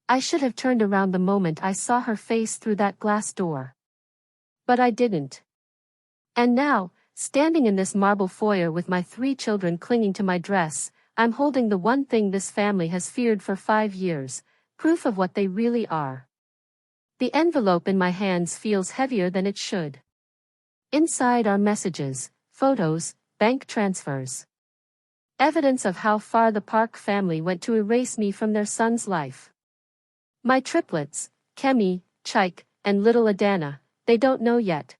I should have turned around the moment I saw her face through that glass door. But I didn't. And now, standing in this marble foyer with my 3 children clinging to my dress, I'm holding the one thing this family has feared for 5 years, proof of what they really are. The envelope in my hands feels heavier than it should. Inside are messages, photos, bank transfers. Evidence of how far the Park family went to erase me from their son's life. My triplets, Kemi, Chaik, and little Adana, they don't know yet.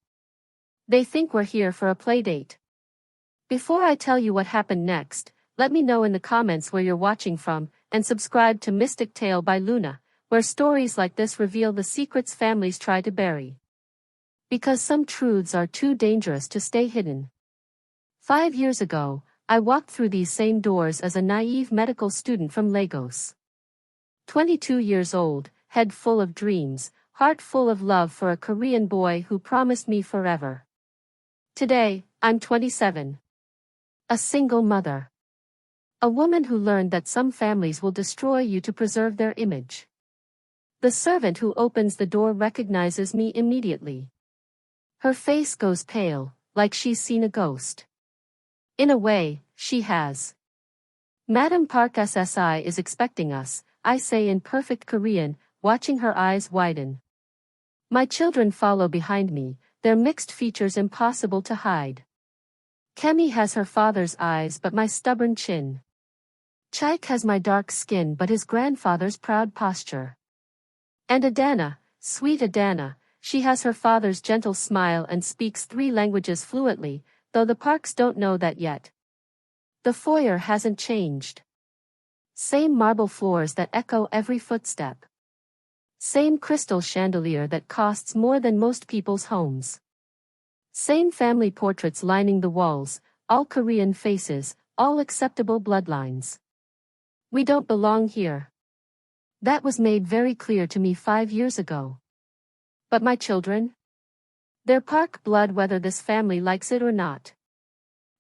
They think we're here for a playdate. Before I tell you what happened next, let me know in the comments where you're watching from, and subscribe to Mystic Tale by Luna, where stories like this reveal the secrets families try to bury. Because some truths are too dangerous to stay hidden. 5 years ago, I walked through these same doors as a naive medical student from Lagos. 22 years old, head full of dreams, heart full of love for a Korean boy who promised me forever. Today, I'm 27. A single mother. A woman who learned that some families will destroy you to preserve their image. The servant who opens the door recognizes me immediately. Her face goes pale, like she's seen a ghost. In a way, she has. Madam Park SSI is expecting us, I say in perfect Korean, watching her eyes widen. My children follow behind me, their mixed features impossible to hide. Kemi has her father's eyes but my stubborn chin. Chaik has my dark skin but his grandfather's proud posture. And Adana, sweet Adana, she has her father's gentle smile and speaks 3 languages fluently, though the Parks don't know that yet. The foyer hasn't changed. Same marble floors that echo every footstep. Same crystal chandelier that costs more than most people's homes. Same family portraits lining the walls, all Korean faces, all acceptable bloodlines. We don't belong here. That was made very clear to me 5 years ago. But my children? They're Park blood whether this family likes it or not.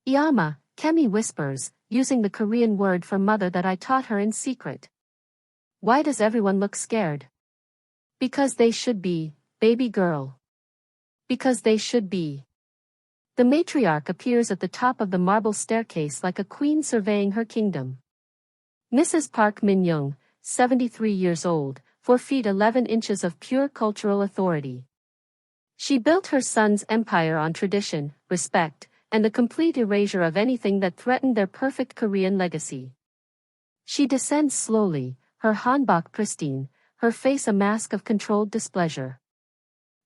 Iama, Kemi whispers, using the Korean word for mother that I taught her in secret. Why does everyone look scared? Because they should be, baby girl. Because they should be. The matriarch appears at the top of the marble staircase like a queen surveying her kingdom. Mrs. Park Min-young, 73 years old, 4 feet 11 inches of pure cultural authority. She built her son's empire on tradition, respect, and the complete erasure of anything that threatened their perfect Korean legacy. She descends slowly, her hanbok pristine, her face a mask of controlled displeasure.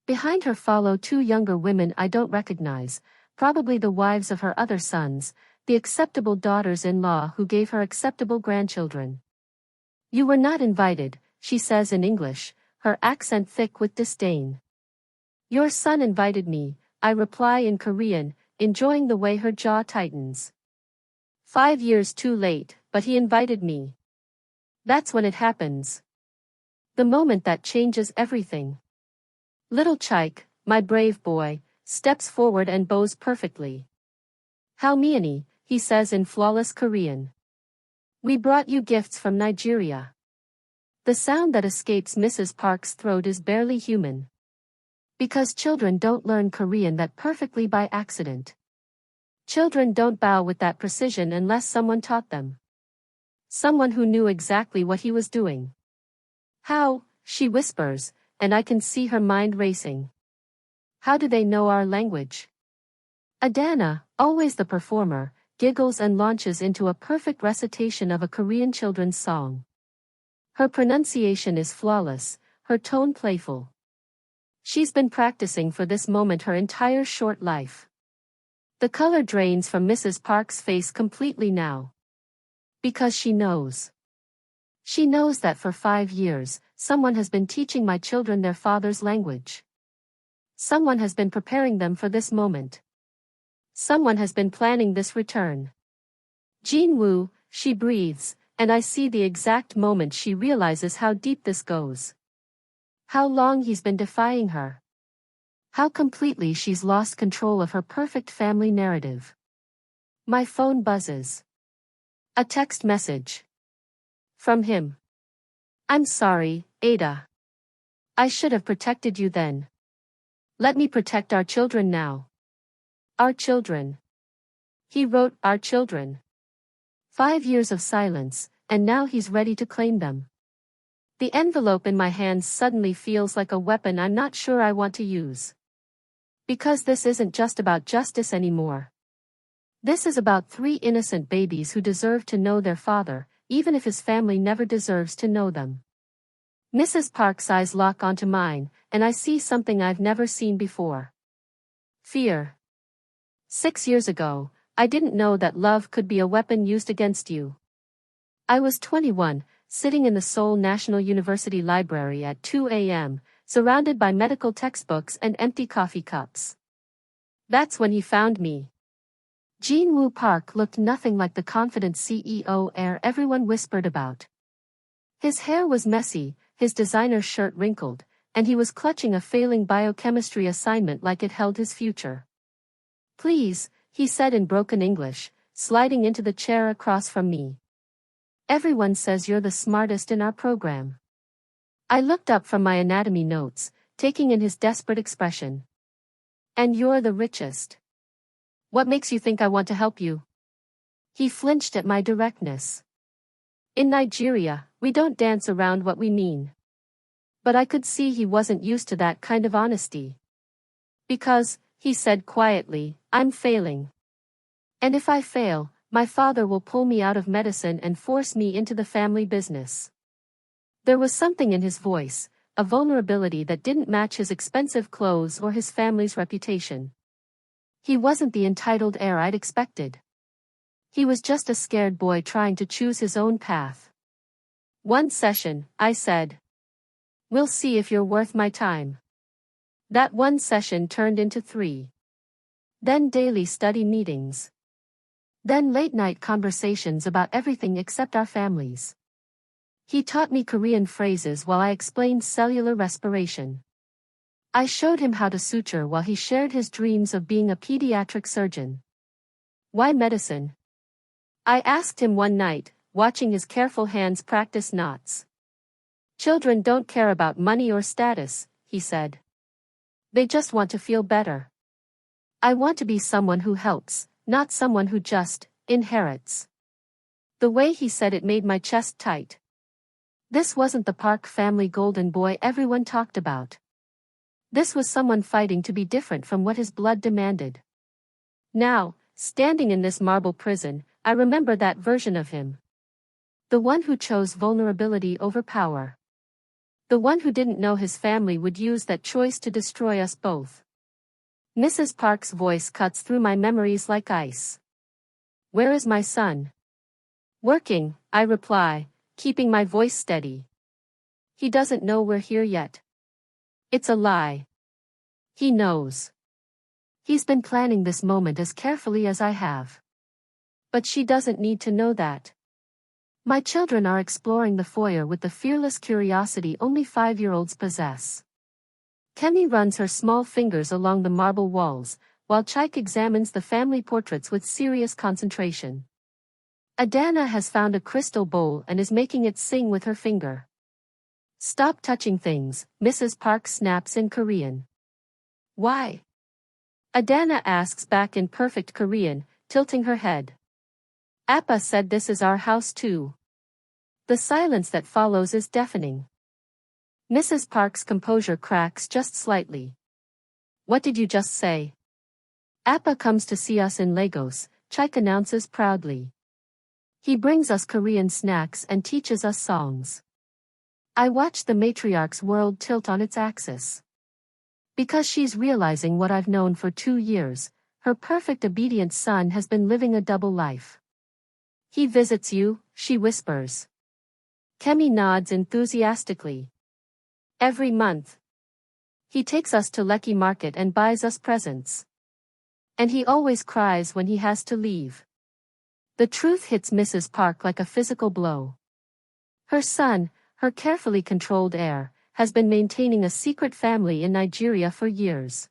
Behind her follow 2 younger women I don't recognize, probably the wives of her other sons, the acceptable daughters-in-law who gave her acceptable grandchildren. You were not invited, she says in English, her accent thick with disdain. Your son invited me, I reply in Korean, enjoying the way her jaw tightens. 5 years too late, but he invited me. That's when it happens. The moment that changes everything. Little Chaik, my brave boy, steps forward and bows perfectly. Halmiani, he says in flawless Korean. We brought you gifts from Nigeria. The sound that escapes Mrs. Park's throat is barely human. Because children don't learn Korean that perfectly by accident. Children don't bow with that precision unless someone taught them. Someone who knew exactly what he was doing. How, she whispers, and I can see her mind racing. How do they know our language? Adana, always the performer, giggles and launches into a perfect recitation of a Korean children's song. Her pronunciation is flawless, her tone playful. She's been practicing for this moment her entire short life. The color drains from Mrs. Park's face completely now. Because she knows. She knows that for 5 years, someone has been teaching my children their father's language. Someone has been preparing them for this moment. Someone has been planning this return. Jin-woo, she breathes, and I see the exact moment she realizes how deep this goes. How long he's been defying her. How completely she's lost control of her perfect family narrative. My phone buzzes. A text message. From him. I'm sorry, Ada. I should have protected you then. Let me protect our children now. Our children. He wrote our children. 5 years of silence, and now he's ready to claim them. The envelope in my hands suddenly feels like a weapon I'm not sure I want to use. Because this isn't just about justice anymore. This is about 3 innocent babies who deserve to know their father, even if his family never deserves to know them. Mrs. Park's eyes lock onto mine, and I see something I've never seen before. Fear. 6 years ago, I didn't know that love could be a weapon used against you. I was 21, sitting in the Seoul National University Library at 2 a.m., surrounded by medical textbooks and empty coffee cups. That's when he found me. Jin-woo Park looked nothing like the confident CEO heir everyone whispered about. His hair was messy, his designer shirt wrinkled, and he was clutching a failing biochemistry assignment like it held his future. Please, he said in broken English, sliding into the chair across from me. Everyone says you're the smartest in our program. I looked up from my anatomy notes, taking in his desperate expression. And you're the richest. What makes you think I want to help you? He flinched at my directness. In Nigeria, we don't dance around what we mean. But I could see he wasn't used to that kind of honesty. Because, he said quietly, I'm failing. And if I fail, my father will pull me out of medicine and force me into the family business. There was something in his voice, a vulnerability that didn't match his expensive clothes or his family's reputation. He wasn't the entitled heir I'd expected. He was just a scared boy trying to choose his own path. One session, I said. We'll see if you're worth my time. That one session turned into 3. Then daily study meetings. Then late-night conversations about everything except our families. He taught me Korean phrases while I explained cellular respiration. I showed him how to suture while he shared his dreams of being a pediatric surgeon. Why medicine? I asked him one night, watching his careful hands practice knots. Children don't care about money or status, he said. They just want to feel better. I want to be someone who helps, not someone who just inherits. The way he said it made my chest tight. This wasn't the Park family golden boy everyone talked about. This was someone fighting to be different from what his blood demanded. Now, standing in this marble prison, I remember that version of him. The one who chose vulnerability over power. The one who didn't know his family would use that choice to destroy us both. Mrs. Park's voice cuts through my memories like ice. Where is my son? Working, I reply, keeping my voice steady. He doesn't know we're here yet. It's a lie. He knows. He's been planning this moment as carefully as I have. But she doesn't need to know that. My children are exploring the foyer with the fearless curiosity only 5-year-olds possess. Kemi runs her small fingers along the marble walls, while Chaik examines the family portraits with serious concentration. Adana has found a crystal bowl and is making it sing with her finger. Stop touching things, Mrs. Park snaps in Korean. Why? Adana asks back in perfect Korean, tilting her head. Appa said this is our house too. The silence that follows is deafening. Mrs. Park's composure cracks just slightly. What did you just say? Appa comes to see us in Lagos, Chaik announces proudly. He brings us Korean snacks and teaches us songs. I watch the matriarch's world tilt on its axis. Because she's realizing what I've known for 2 years, her perfect obedient son has been living a double life. He visits you, she whispers. Kemi nods enthusiastically. Every month. He takes us to Lekki Market and buys us presents. And he always cries when he has to leave. The truth hits Mrs. Park like a physical blow. Her son, her carefully controlled heir, has been maintaining a secret family in Nigeria for years.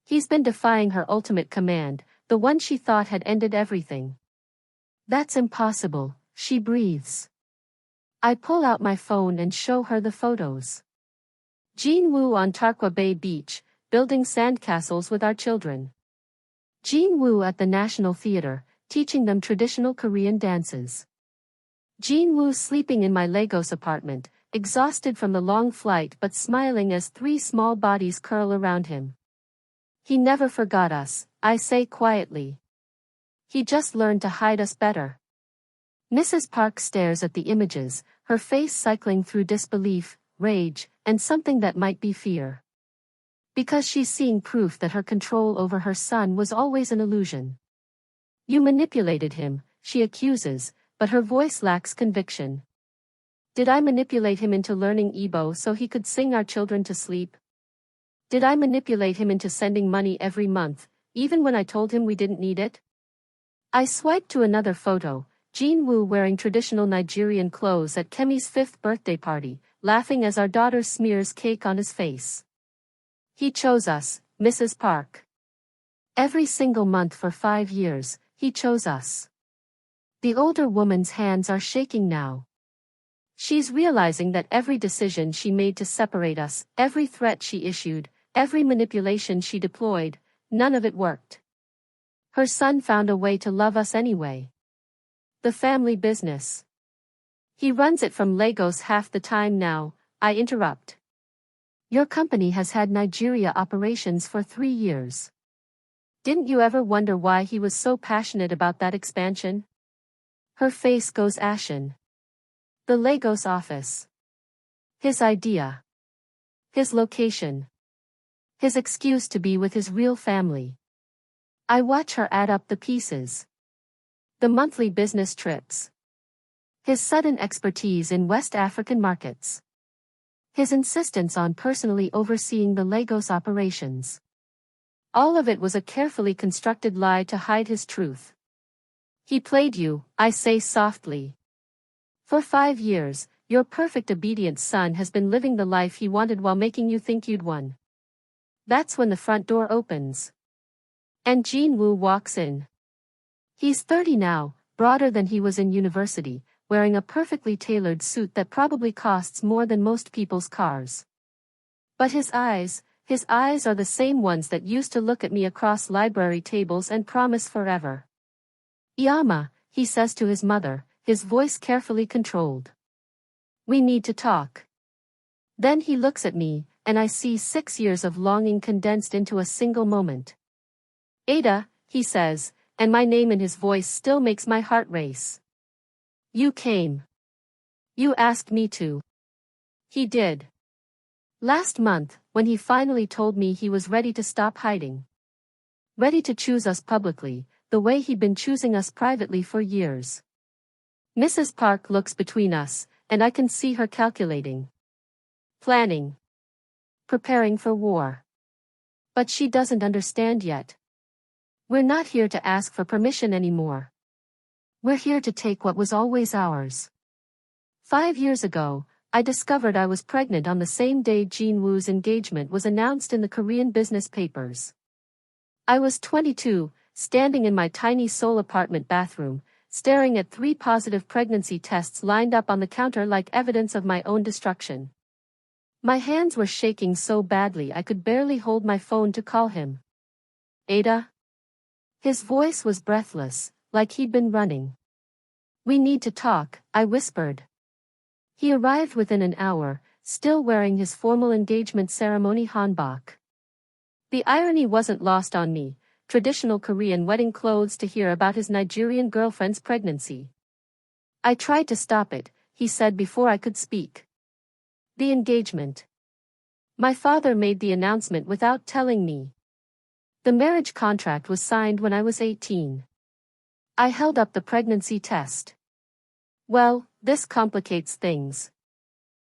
He's been defying her ultimate command, the one she thought had ended everything. That's impossible, she breathes. I pull out my phone and show her the photos. Jean Woo on Tarkwa Bay Beach, building sandcastles with our children. Jean Woo at the National Theater, teaching them traditional Korean dances. Jean Woo sleeping in my Lagos apartment, exhausted from the long flight but smiling as 3 small bodies curl around him. He never forgot us, I say quietly. He just learned to hide us better. Mrs. Park stares at the images, her face cycling through disbelief, rage, and something that might be fear. Because she's seeing proof that her control over her son was always an illusion. You manipulated him, she accuses, but her voice lacks conviction. Did I manipulate him into learning Igbo so he could sing our children to sleep? Did I manipulate him into sending money every month, even when I told him we didn't need it? I swiped to another photo, Jean Woo wearing traditional Nigerian clothes at Kemi's 5th birthday party, laughing as our daughter smears cake on his face. He chose us, Mrs. Park. Every single month for 5 years, he chose us. The older woman's hands are shaking now. She's realizing that every decision she made to separate us, every threat she issued, every manipulation she deployed, none of it worked. Her son found a way to love us anyway. The family business. He runs it from Lagos half the time now, I interrupt. Your company has had Nigeria operations for 3 years. Didn't you ever wonder why he was so passionate about that expansion? Her face goes ashen. The Lagos office. His idea. His location. His excuse to be with his real family. I watch her add up the pieces. The monthly business trips. His sudden expertise in West African markets. His insistence on personally overseeing the Lagos operations. All of it was a carefully constructed lie to hide his truth. He played you, I say softly. For 5 years, your perfect obedient son has been living the life he wanted while making you think you'd won. That's when the front door opens. And Jean Woo walks in. He's 30 now, broader than he was in university, wearing a perfectly tailored suit that probably costs more than most people's cars. But his eyes are the same ones that used to look at me across library tables and promise forever. Iyama, he says to his mother, his voice carefully controlled. We need to talk. Then he looks at me, and I see 6 years of longing condensed into a single moment. Ada, he says, and my name in his voice still makes my heart race. You came. You asked me to. He did. Last month, when he finally told me he was ready to stop hiding. Ready to choose us publicly, the way he'd been choosing us privately for years. Mrs. Park looks between us, and I can see her calculating. Planning. Preparing for war. But she doesn't understand yet. We're not here to ask for permission anymore. We're here to take what was always ours. 5 years ago, I discovered I was pregnant on the same day Jean Woo's engagement was announced in the Korean business papers. I was 22, standing in my tiny Seoul apartment bathroom, staring at 3 positive pregnancy tests lined up on the counter like evidence of my own destruction. My hands were shaking so badly I could barely hold my phone to call him. Ada? His voice was breathless, like he'd been running. We need to talk, I whispered. He arrived within an hour, still wearing his formal engagement ceremony hanbok. The irony wasn't lost on me. Traditional Korean wedding clothes to hear about his Nigerian girlfriend's pregnancy. I tried to stop it, he said before I could speak. The engagement. My father made the announcement without telling me. The marriage contract was signed when I was 18. I held up the pregnancy test. Well, this complicates things.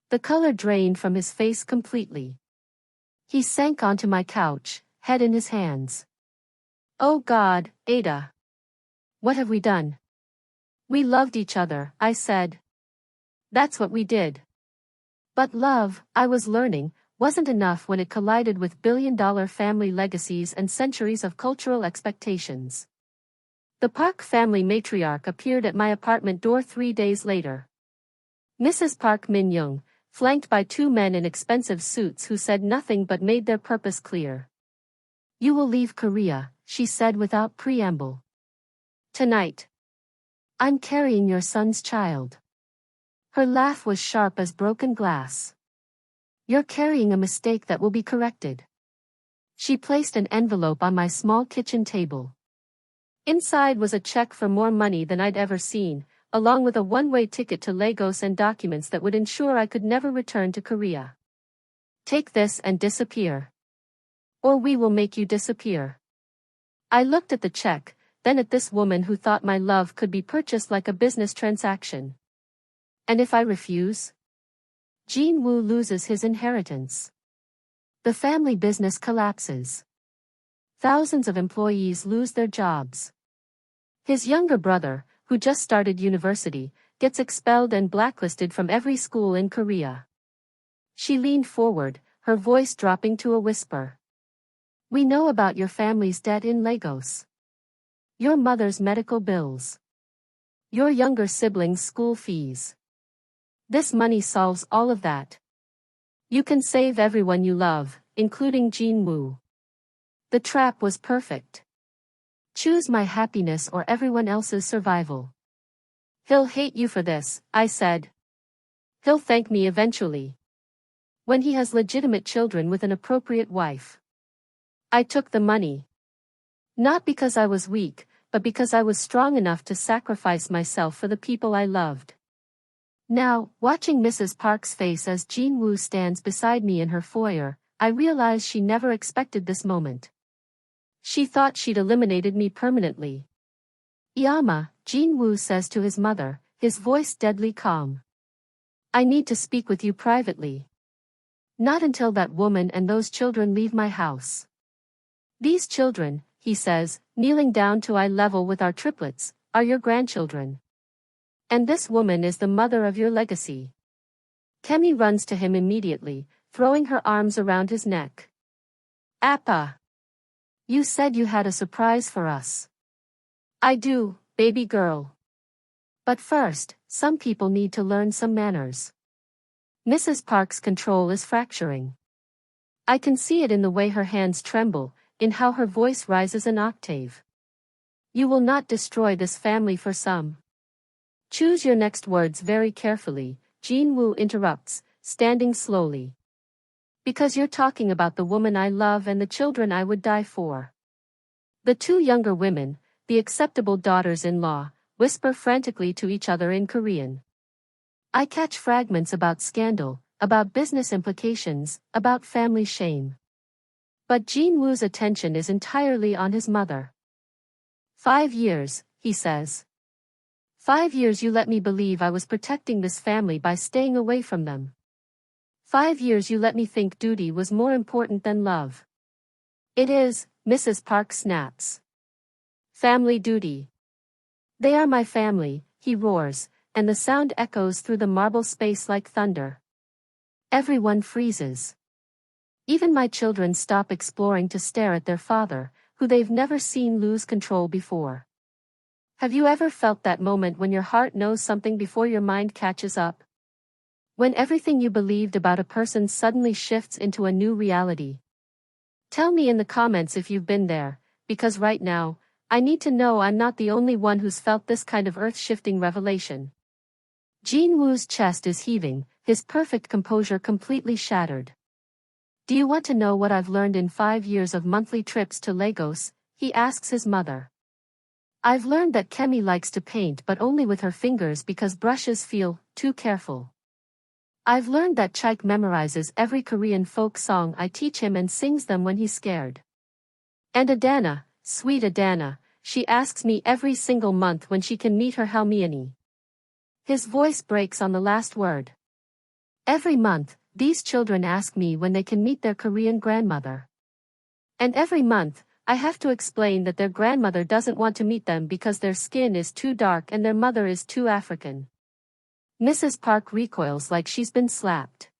The color drained from his face completely. He sank onto my couch, head in his hands. Oh God, Ada. What have we done? We loved each other, I said. That's what we did. But love, I was learning, wasn't enough when it collided with billion-dollar family legacies and centuries of cultural expectations. The Park family matriarch appeared at my apartment door 3 days later. Mrs. Park Min-young, flanked by two men in expensive suits who said nothing but made their purpose clear. You will leave Korea, she said without preamble. Tonight. I'm carrying your son's child. Her laugh was sharp as broken glass. You're carrying a mistake that will be corrected. She placed an envelope on my small kitchen table. Inside was a check for more money than I'd ever seen, along with a one-way ticket to Lagos and documents that would ensure I could never return to Korea. Take this and disappear. Or we will make you disappear. I looked at the check, then at this woman who thought my love could be purchased like a business transaction. And if I refuse? Jin-woo loses his inheritance. The family business collapses. Thousands of employees lose their jobs. His younger brother, who just started university, gets expelled and blacklisted from every school in Korea. She leaned forward, her voice dropping to a whisper. We know about your family's debt in Lagos. Your mother's medical bills. Your younger siblings' school fees. This money solves all of that. You can save everyone you love, including Jin-woo. The trap was perfect. Choose my happiness or everyone else's survival. He'll hate you for this, I said. He'll thank me eventually. When he has legitimate children with an appropriate wife. I took the money. Not because I was weak, but because I was strong enough to sacrifice myself for the people I loved. Now, watching Mrs. Park's face as Jin-woo stands beside me in her foyer, I realize she never expected this moment. She thought she'd eliminated me permanently. Iyama, Jin-woo says to his mother, his voice deadly calm. I need to speak with you privately. Not until that woman and those children leave my house. These children, he says, kneeling down to eye level with our triplets, are your grandchildren. And this woman is the mother of your legacy. Kemi runs to him immediately, throwing her arms around his neck. Appa! You said you had a surprise for us. I do, baby girl. But first, some people need to learn some manners. Mrs. Park's control is fracturing. I can see it in the way her hands tremble, in how her voice rises an octave. You will not destroy this family for some. Choose your next words very carefully, Jin-woo interrupts, standing slowly. Because you're talking about the woman I love and the children I would die for. The two younger women, the acceptable daughters-in-law, whisper frantically to each other in Korean. I catch fragments about scandal, about business implications, about family shame. But Jin-woo's attention is entirely on his mother. 5 years, he says. 5 years you let me believe I was protecting this family by staying away from them. 5 years you let me think duty was more important than love. It is, Mrs. Park snaps. Family duty. They are my family, he roars, and the sound echoes through the marble space like thunder. Everyone freezes. Even my children stop exploring to stare at their father, who they've never seen lose control before. Have you ever felt that moment when your heart knows something before your mind catches up? When everything you believed about a person suddenly shifts into a new reality? Tell me in the comments if you've been there, because right now, I need to know I'm not the only one who's felt this kind of earth-shifting revelation. Jin-woo's chest is heaving, his perfect composure completely shattered. Do you want to know what I've learned in 5 years of monthly trips to Lagos? He asks his mother. I've learned that Kemi likes to paint but only with her fingers because brushes feel too careful. I've learned that Chaik memorizes every Korean folk song I teach him and sings them when he's scared. And Adana, sweet Adana, she asks me every single month when she can meet her Halmiani. His voice breaks on the last word. Every month, these children ask me when they can meet their Korean grandmother. And every month, I have to explain that their grandmother doesn't want to meet them because their skin is too dark and their mother is too African. Mrs. Park recoils like she's been slapped.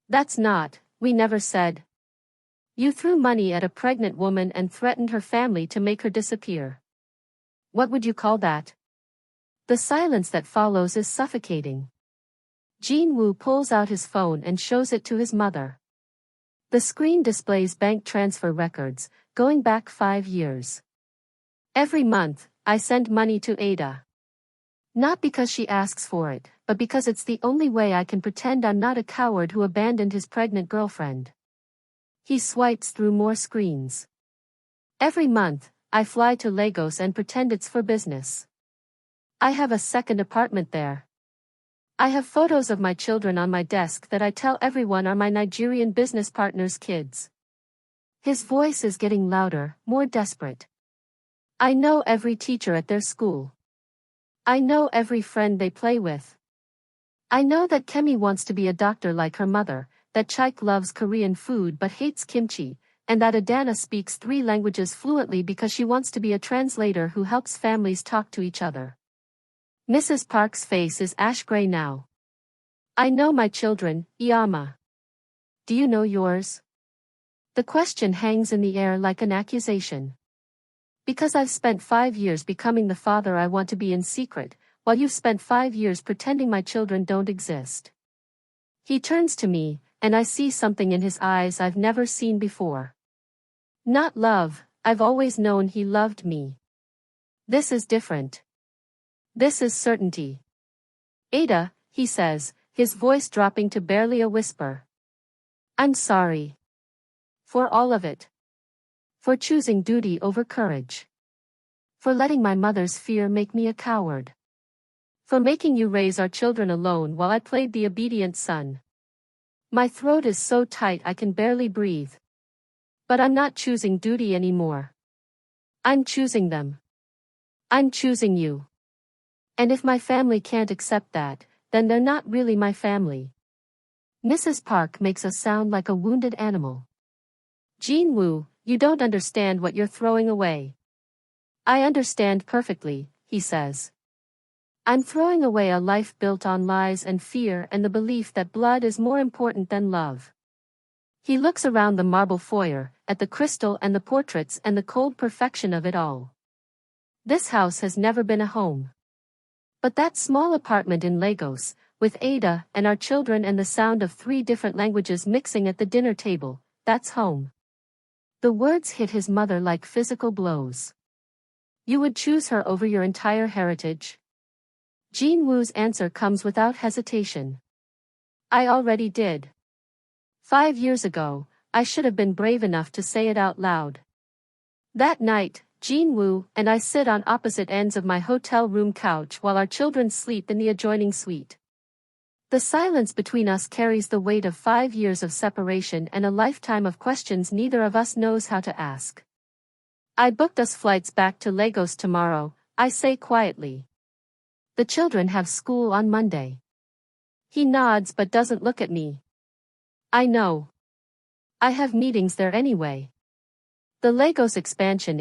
That's not, we never said. You threw money at a pregnant woman and threatened her family to make her disappear. What would you call that? The silence that follows is suffocating. Jin-woo pulls out his phone and shows it to his mother. The screen displays bank transfer records, going back 5 years. Every month, I send money to Ada. Not because she asks for it, but because it's the only way I can pretend I'm not a coward who abandoned his pregnant girlfriend. He swipes through more screens. Every month, I fly to Lagos and pretend it's for business. I have a second apartment there. I have photos of my children on my desk that I tell everyone are my Nigerian business partner's kids. His voice is getting louder, more desperate. I know every teacher at their school. I know every friend they play with. I know that Kemi wants to be a doctor like her mother, that Chaik loves Korean food but hates kimchi, and that Adana speaks 3 languages fluently because she wants to be a translator who helps families talk to each other. Mrs. Park's face is ash-gray now. I know my children, Iyama. Do you know yours? The question hangs in the air like an accusation. Because I've spent 5 years becoming the father I want to be in secret, while you've spent 5 years pretending my children don't exist. He turns to me, and I see something in his eyes I've never seen before. Not love, I've always known he loved me. This is different. This is certainty. Ada, he says, his voice dropping to barely a whisper. I'm sorry. For all of it. For choosing duty over courage. For letting my mother's fear make me a coward. For making you raise our children alone while I played the obedient son. My throat is so tight I can barely breathe. But I'm not choosing duty anymore. I'm choosing them. I'm choosing you. And if my family can't accept that, then they're not really my family. Mrs. Park makes us sound like a wounded animal. Jin-woo, you don't understand what you're throwing away. I understand perfectly, he says. I'm throwing away a life built on lies and fear and the belief that blood is more important than love. He looks around the marble foyer, at the crystal and the portraits and the cold perfection of it all. This house has never been a home. But that small apartment in Lagos, with Ada and our children and the sound of 3 different languages mixing at the dinner table, that's home. The words hit his mother like physical blows. You would choose her over your entire heritage? Jin-woo's answer comes without hesitation. I already did. 5 years ago, I should have been brave enough to say it out loud. That night, Jin-woo and I sit on opposite ends of my hotel room couch while our children sleep in the adjoining suite. The silence between us carries the weight of 5 years of separation and a lifetime of questions neither of us knows how to ask. I booked us flights back to Lagos tomorrow, I say quietly. The children have school on Monday. He nods but doesn't look at me. I know. I have meetings there anyway. The Lagos expansion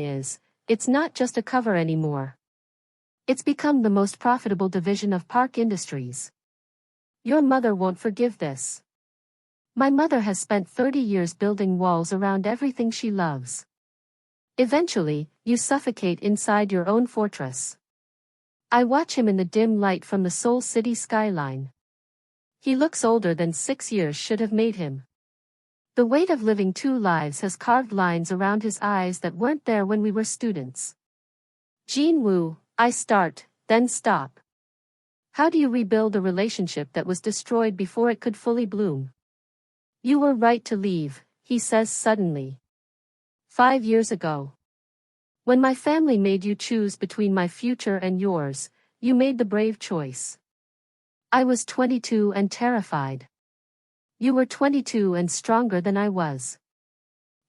it's not just a cover anymore. It's become the most profitable division of Park Industries. Your mother won't forgive this. My mother has spent 30 years building walls around everything she loves. Eventually, you suffocate inside your own fortress. I watch him in the dim light from the Seoul city skyline. He looks older than 6 years should have made him. The weight of living 2 lives has carved lines around his eyes that weren't there when we were students. Jin-woo, I start, then stop. How do you rebuild a relationship that was destroyed before it could fully bloom? You were right to leave, he says suddenly. 5 years ago. When my family made you choose between my future and yours, you made the brave choice. I was 22 and terrified. You were 22 and stronger than I was.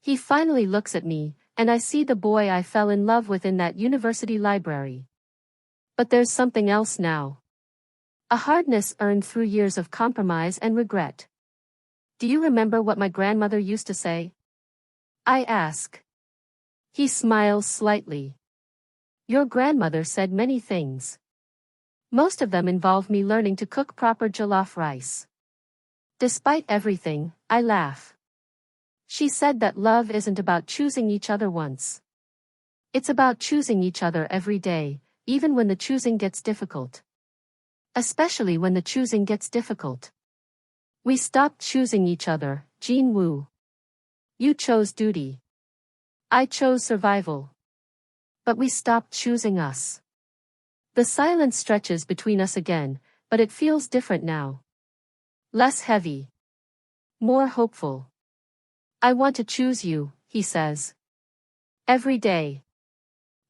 He finally looks at me, and I see the boy I fell in love with in that university library. But there's something else now. A hardness earned through years of compromise and regret. Do you remember what my grandmother used to say? I ask. He smiles slightly. Your grandmother said many things. Most of them involve me learning to cook proper jollof rice. Despite everything, I laugh. She said that love isn't about choosing each other once. It's about choosing each other every day, even when the choosing gets difficult. Especially when the choosing gets difficult. We stopped choosing each other, Jin Woo. You chose duty. I chose survival. But we stopped choosing us. The silence stretches between us again, but it feels different now. Less heavy. More hopeful. I want to choose you, he says. Every day.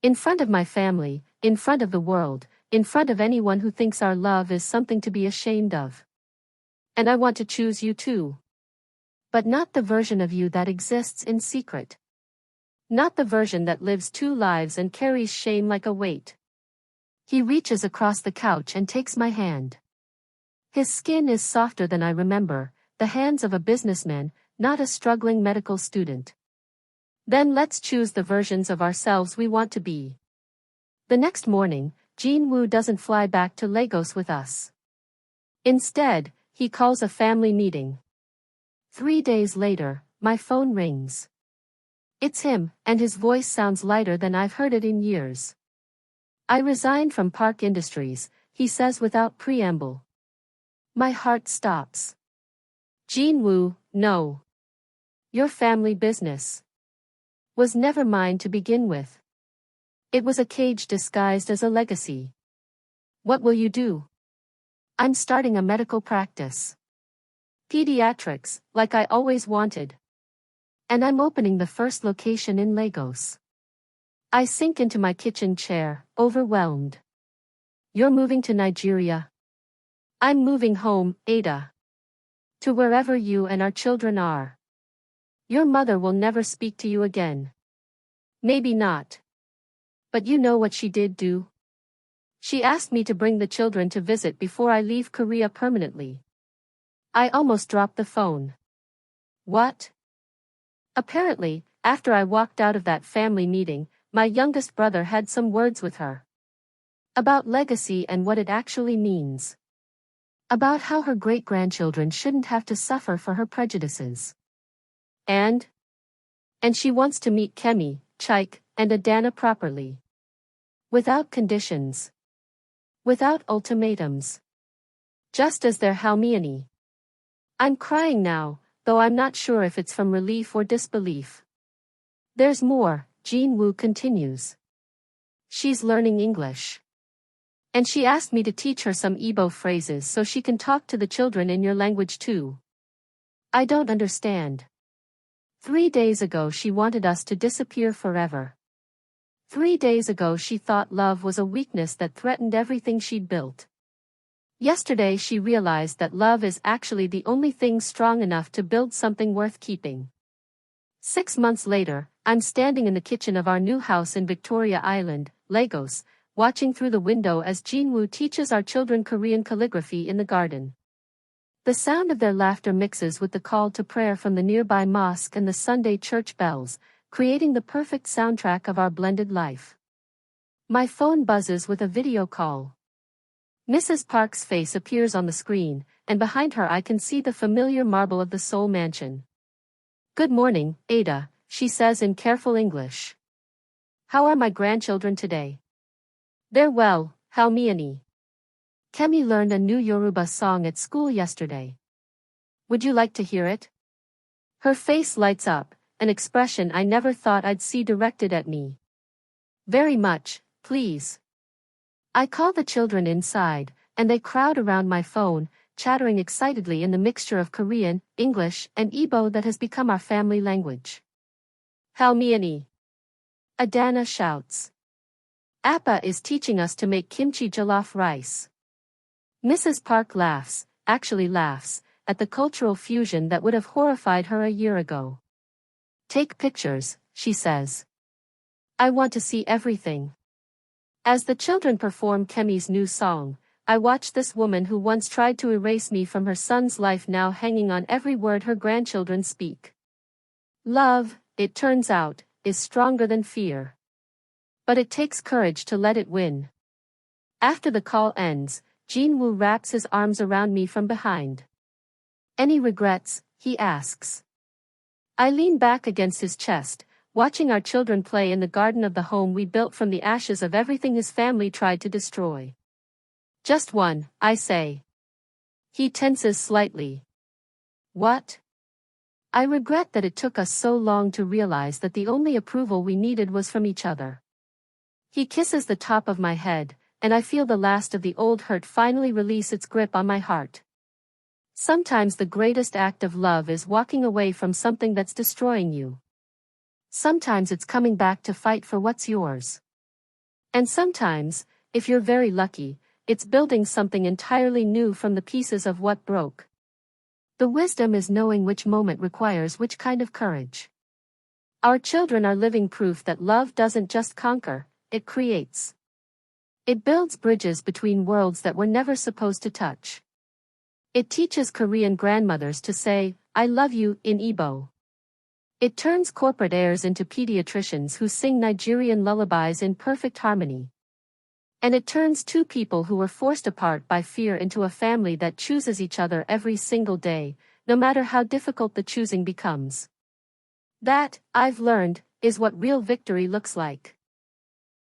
In front of my family, in front of the world, in front of anyone who thinks our love is something to be ashamed of. And I want to choose you too. But not the version of you that exists in secret. Not the version that lives two lives and carries shame like a weight. He reaches across the couch and takes my hand. His skin is softer than I remember, the hands of a businessman, not a struggling medical student. Then let's choose the versions of ourselves we want to be. The next morning, Jin Woo doesn't fly back to Lagos with us. Instead, he calls a family meeting. 3 days later, my phone rings. It's him, and his voice sounds lighter than I've heard it in years. I resigned from Park Industries, he says without preamble. My heart stops. Jin Woo, no. Your family business was never mine to begin with. It was a cage disguised as a legacy. What will you do? I'm starting a medical practice. Pediatrics, like I always wanted. And I'm opening the first location in Lagos. I sink into my kitchen chair, overwhelmed. You're moving to Nigeria. I'm moving home, Ada. To wherever you and our children are. Your mother will never speak to you again. Maybe not. But you know what she did do? She asked me to bring the children to visit before I leave Korea permanently. I almost dropped the phone. What? Apparently, after I walked out of that family meeting, my youngest brother had some words with her. About legacy and what it actually means. About how her great-grandchildren shouldn't have to suffer for her prejudices. And she wants to meet Kemi, Chaik, and Adana properly. Without conditions. Without ultimatums. Just as their Halmiani. I'm crying now, though I'm not sure if it's from relief or disbelief. There's more, Jin Woo continues. She's learning English. And she asked me to teach her some Igbo phrases so she can talk to the children in your language too. I don't understand. 3 days ago she wanted us to disappear forever. 3 days ago she thought love was a weakness that threatened everything she'd built. Yesterday she realized that love is actually the only thing strong enough to build something worth keeping. 6 months later, I'm standing in the kitchen of our new house in Victoria Island, Lagos, watching through the window as Jin Woo teaches our children Korean calligraphy in the garden. The sound of their laughter mixes with the call to prayer from the nearby mosque and the Sunday church bells, creating the perfect soundtrack of our blended life. My phone buzzes with a video call. Mrs. Park's face appears on the screen, and behind her I can see the familiar marble of the Seoul mansion. Good morning, Ada, she says in careful English. How are my grandchildren today? They're well, Halmiani. Kemi learned a new Yoruba song at school yesterday. Would you like to hear it? Her face lights up, an expression I never thought I'd see directed at me. Very much, please. I call the children inside, and they crowd around my phone, chattering excitedly in the mixture of Korean, English, and Igbo that has become our family language. Halmiani. Adana shouts. Appa is teaching us to make kimchi jollof rice. Mrs. Park laughs, actually laughs, at the cultural fusion that would have horrified her a year ago. Take pictures, she says. I want to see everything. As the children perform Kemi's new song, I watch this woman who once tried to erase me from her son's life now hanging on every word her grandchildren speak. Love, it turns out, is stronger than fear. But it takes courage to let it win. After the call ends, Jin Woo wraps his arms around me from behind. Any regrets? He asks. I lean back against his chest, watching our children play in the garden of the home we built from the ashes of everything his family tried to destroy. Just one, I say. He tenses slightly. What? I regret that it took us so long to realize that the only approval we needed was from each other. He kisses the top of my head, and I feel the last of the old hurt finally release its grip on my heart. Sometimes the greatest act of love is walking away from something that's destroying you. Sometimes it's coming back to fight for what's yours. And sometimes, if you're very lucky, it's building something entirely new from the pieces of what broke. The wisdom is knowing which moment requires which kind of courage. Our children are living proof that love doesn't just conquer, it creates. It builds bridges between worlds that were never supposed to touch. It teaches Korean grandmothers to say, I love you, in Igbo. It turns corporate heirs into pediatricians who sing Nigerian lullabies in perfect harmony. And it turns two people who were forced apart by fear into a family that chooses each other every single day, no matter how difficult the choosing becomes. That, I've learned, is what real victory looks like.